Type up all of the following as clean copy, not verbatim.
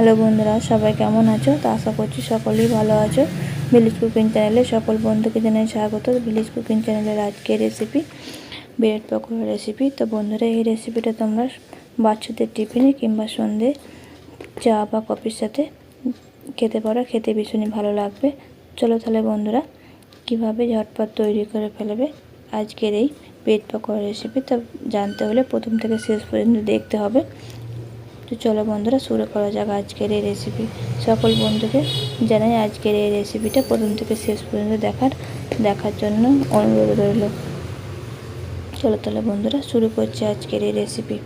Hello বন্ধুরা, সবাই কেমন আছো? তো আশা করছি সকলেই ভালো আছো। ভিলেজ কুকিং চ্যানেলে সকল বন্ধুকে জানাই স্বাগত। ভিলেজ কুকিং চ্যানেলের আজকের রেসিপি ব্রেড পকোড়া রেসিপি। তো বন্ধুরা, এই রেসিপিটা তোমরা বাচ্চাদের টিফিনে কিংবা সন্ধ্যে চা বা কফির সাথে খেতে পারো, খেতে ভীষণই ভালো লাগবে। চলো তাহলে বন্ধুরা, কিভাবে ঝটপট তৈরি করে ফেলবে আজকের এই ব্রেড পকোড়া রেসিপি, তা জানতে হলে প্রথম থেকে শেষ পর্যন্ত দেখতে হবে। তো চলো বন্ধুরা, শুরু করা যাক আজকের এই রেসিপি। সকল বন্ধুকে জানাই আজকের এই রেসিপিটা প্রথম থেকে শেষ পর্যন্ত দেখার জন্য অনুরোধ রইল। চলো তাহলে বন্ধুরা, শুরু করছি আজকের এই রেসিপি।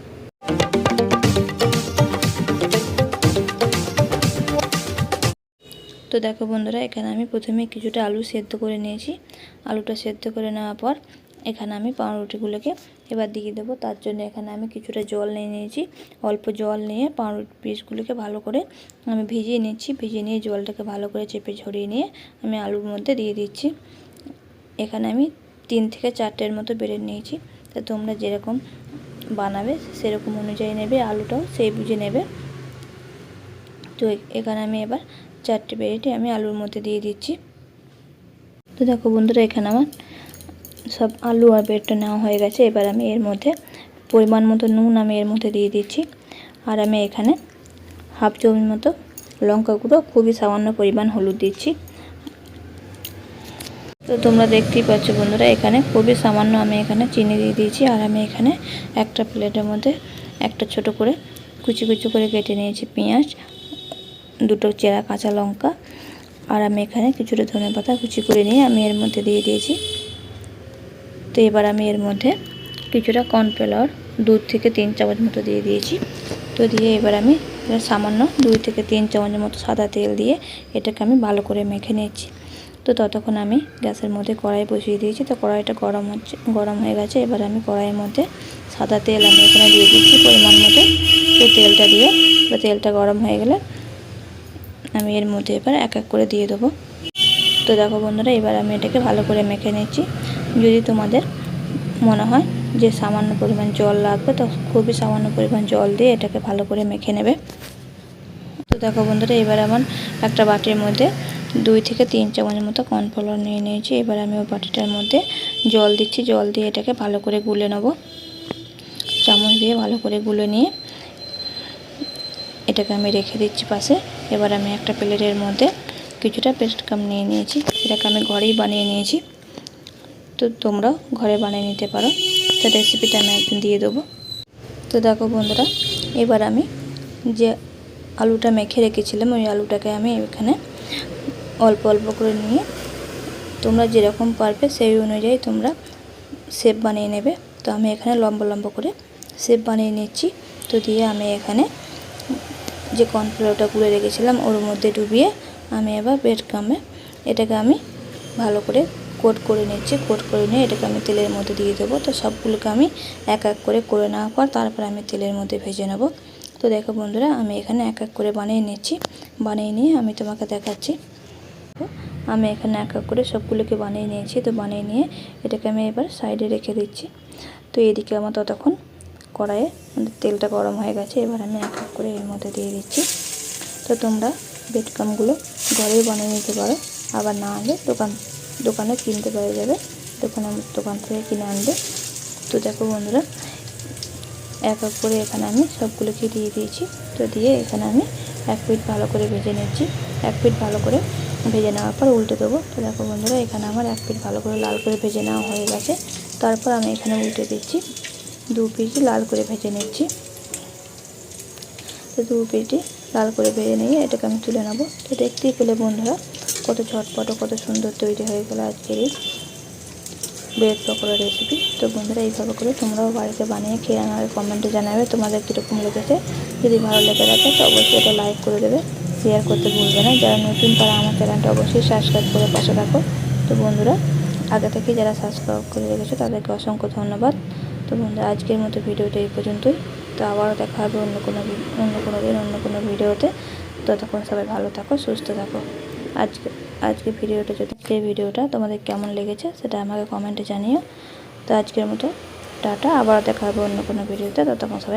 তো দেখো বন্ধুরা, এখানে আমি প্রথমে কিছুটা আলু সেদ্ধ করে নিয়েছি। আলুটা সেদ্ধ করে নেওয়ার পর এখানে আমি পাউরুটিগুলোকে এবার দিয়ে দেবো। তার জন্য এখানে আমি কিছুটা জল নিয়ে নিয়েছি। অল্প জল নিয়ে পাউরুটি পিসগুলোকে ভালো করে আমি ভিজিয়ে নিচ্ছি। ভিজিয়ে নিয়ে জলটাকে ভালো করে চেপে ঝরিয়ে নিয়ে আমি আলুর মধ্যে দিয়ে দিচ্ছি। এখানে আমি 3 থেকে 4টের মতো ব্রেড নিয়েছি। তো তোমরা যেরকম বানাবে সেরকম অনুযায়ী নেবে, আলুটাও সেই বুঝে নেবে। তো এখানে আমি এবার 4টে ব্রেডই আমি আলুর মধ্যে দিয়ে দিচ্ছি। তো দেখো বন্ধুরা, এখানে আমার সব আলু আর ব্রেডটা নেওয়া হয়ে গেছে। এবার আমি এর মধ্যে পরিমাণ মতো নুন আমি এর মধ্যে দিয়ে দিচ্ছি। আর আমি এখানে হাফ চামচ মতো লঙ্কা গুঁড়ো, খুবই সামান্য পরিমাণ হলুদ দিচ্ছি। তো তোমরা দেখতেই পাচ্ছ বন্ধুরা, এখানে খুবই সামান্য আমি এখানে চিনি দিয়ে দিয়েছি। আর আমি এখানে একটা প্লেটের মধ্যে একটা ছোট করে কুচি কুচি করে কেটে নিয়েছি পেঁয়াজ, 2টো চেরা কাঁচা লঙ্কা, আর আমি এখানে কিছুটা ধনেপাতা কুচি করে নিয়ে আমি এর মধ্যে দিয়ে দিয়েছি। তো এবার আমি এর মধ্যে কিছুটা কর্নফ্লাওয়ার 2 থেকে 3 চামচ মতো দিয়ে দিয়েছি। তো দিয়ে এবার আমি সামান্য 2 থেকে 3 চামচের মতো সাদা তেল দিয়ে এটাকে আমি ভালো করে মেখে নিচ্ছি। তো ততক্ষণ আমি গ্যাসের মধ্যে কড়াই বসিয়ে দিয়েছি। তো কড়াইটা গরম হয়ে গেছে। এবার আমি কড়াইয়ের মধ্যে সাদা তেল আমি এখানে দিয়ে দিচ্ছি পরিমাণ মতো। তো তেলটা দিয়ে তেলটা গরম হয়ে গেলে আমি এর মধ্যে এবার এক এক করে দিয়ে দেবো। তো দেখো বন্ধুরা, এবার আমি এটাকে ভালো করে মেখে নিচ্ছি। যদি তোমাদের মনে হয় যে সামান্য পরিমাণ জল লাগবে, তো খুবই সামান্য পরিমাণ জল দিয়ে এটাকে ভালো করে মেখে নেবে। তো দেখো বন্ধুরা, এবার আমার একটা বাটির মধ্যে 2 থেকে 3 চামচ মতো কর্নফ্লাওয়ার নিয়ে নিয়েছি। এবার আমি ওই বাটিটার মধ্যে জল দিচ্ছি। জল দিয়ে এটাকে ভালো করে গুলে নেব। চামচ দিয়ে ভালো করে গুলে নিয়ে এটাকে আমি রেখে দিচ্ছি পাশে। এবার আমি একটা প্লেটের মধ্যে কিছুটা পেস্ট ক্রাম নিয়ে নিয়েছি। এটাকে আমি ঘরেই বানিয়ে নিয়েছি। তো তোমরাও ঘরে বানিয়ে নিতে পারো। তো রেসিপিটা আমি একদিন দিয়ে দেবো। তো দেখো বন্ধুরা, এবার আমি যে আলুটা মেখে রেখেছিলাম ওই আলুটাকে আমি এখানে অল্প অল্প করে নিয়ে তোমরা যেরকম পারবে সেই অনুযায়ী তোমরা শেপ বানিয়ে নেবে। তো আমি এখানে লম্বা লম্বা করে শেপ বানিয়ে নিচ্ছি। তো দিয়ে আমি এখানে যে কর্নফ্লাওয়ারটা গুলে রেখেছিলাম ওর মধ্যে ডুবিয়ে আমি এবার ব্রেড ক্রামে এটাকে আমি ভালো করে কোট করে নিচ্ছি। কোট করে নিয়ে এটাকে আমি তেলের মধ্যে দিয়ে দেবো। তো সবগুলোকে আমি এক এক করে নেওয়ার পর তারপর আমি তেলের মধ্যে ভেজে নেব। তো দেখো বন্ধুরা, আমি এখানে এক এক করে বানিয়ে নিচ্ছি। বানিয়ে নিয়ে আমি তোমাকে দেখাচ্ছি। আমি এখানে এক এক করে সবগুলোকে বানিয়ে নিয়েছি। তো বানিয়ে নিয়ে এটাকে আমি এবার সাইডে রেখে দিচ্ছি। তো এদিকে আমার ততক্ষণ কড়াইয়ে তেলটা গরম হয়ে গেছে। এবার আমি এক এক করে এর মধ্যে দিয়ে দিচ্ছি। তো তোমরা ব্রেড ক্রামগুলো ঘরেই বানিয়ে নিতে পারো, আবার না হলে দোকানে কিনতে পাওয়া যাবে, দোকান থেকে কিনে আনবে। তো দেখো বন্ধুরা, এক এক করে এখানে আমি সবগুলোকে দিয়ে দিয়েছি। তো দিয়ে এখানে আমি এক পিঠ ভালো করে ভেজে নিচ্ছি। এক পিঠ ভালো করে ভেজে নেওয়ার পর উল্টে দেবো। তো দেখো বন্ধুরা, এখানে আমার এক পিঠ ভালো করে লাল করে ভেজে নেওয়া হয়ে গেছে। তারপর আমি এখানে উল্টে দিচ্ছি, 2 পিঠই লাল করে ভেজে নিচ্ছি। তো 2 পিঠই লাল করে ভেজে নিয়ে এটাকে আমি তুলে নেব। তো দেখতেই পেলে বন্ধুরা, কত ঝটপট কত সুন্দর তৈরি হয়ে গেল আজকের এই ব্রেড পকোড়া রেসিপি। তো বন্ধুরা, এইভাবে করে তোমরাও বাড়িতে বানিয়ে খেয়ে আমাকে কমেন্টে জানাবে তোমাদের কীরকম লেগেছে। যদি ভালো লেগে থাকে তো অবশ্যই এটা লাইক করে দেবে, শেয়ার করতে ভুলবে না। যারা নতুন তারা আমার চ্যানেলটা অবশ্যই সাবস্ক্রাইব করে পাশে রাখো। তো বন্ধুরা, আগে থেকে যারা সাবস্ক্রাইব করে রেখেছো তাদেরকে অসংখ্য ধন্যবাদ। তো বন্ধুরা, আজকের মতো ভিডিওটা এই পর্যন্তই। তো আবারও দেখা হবে অন্য কোনো দিন অন্য কোনো ভিডিওতে। ততক্ষণ সবাই ভালো থাকো, সুস্থ থাকো। আজকে ভিডিওটা তোমাদের কেমন লেগেছে সেটা আমাকে কমেন্টে জানিও। তো আজকের মতো টাটা, আবার দেখা হবে অন্য কোনো ভিডিওতে। ততক্ষণ সবাই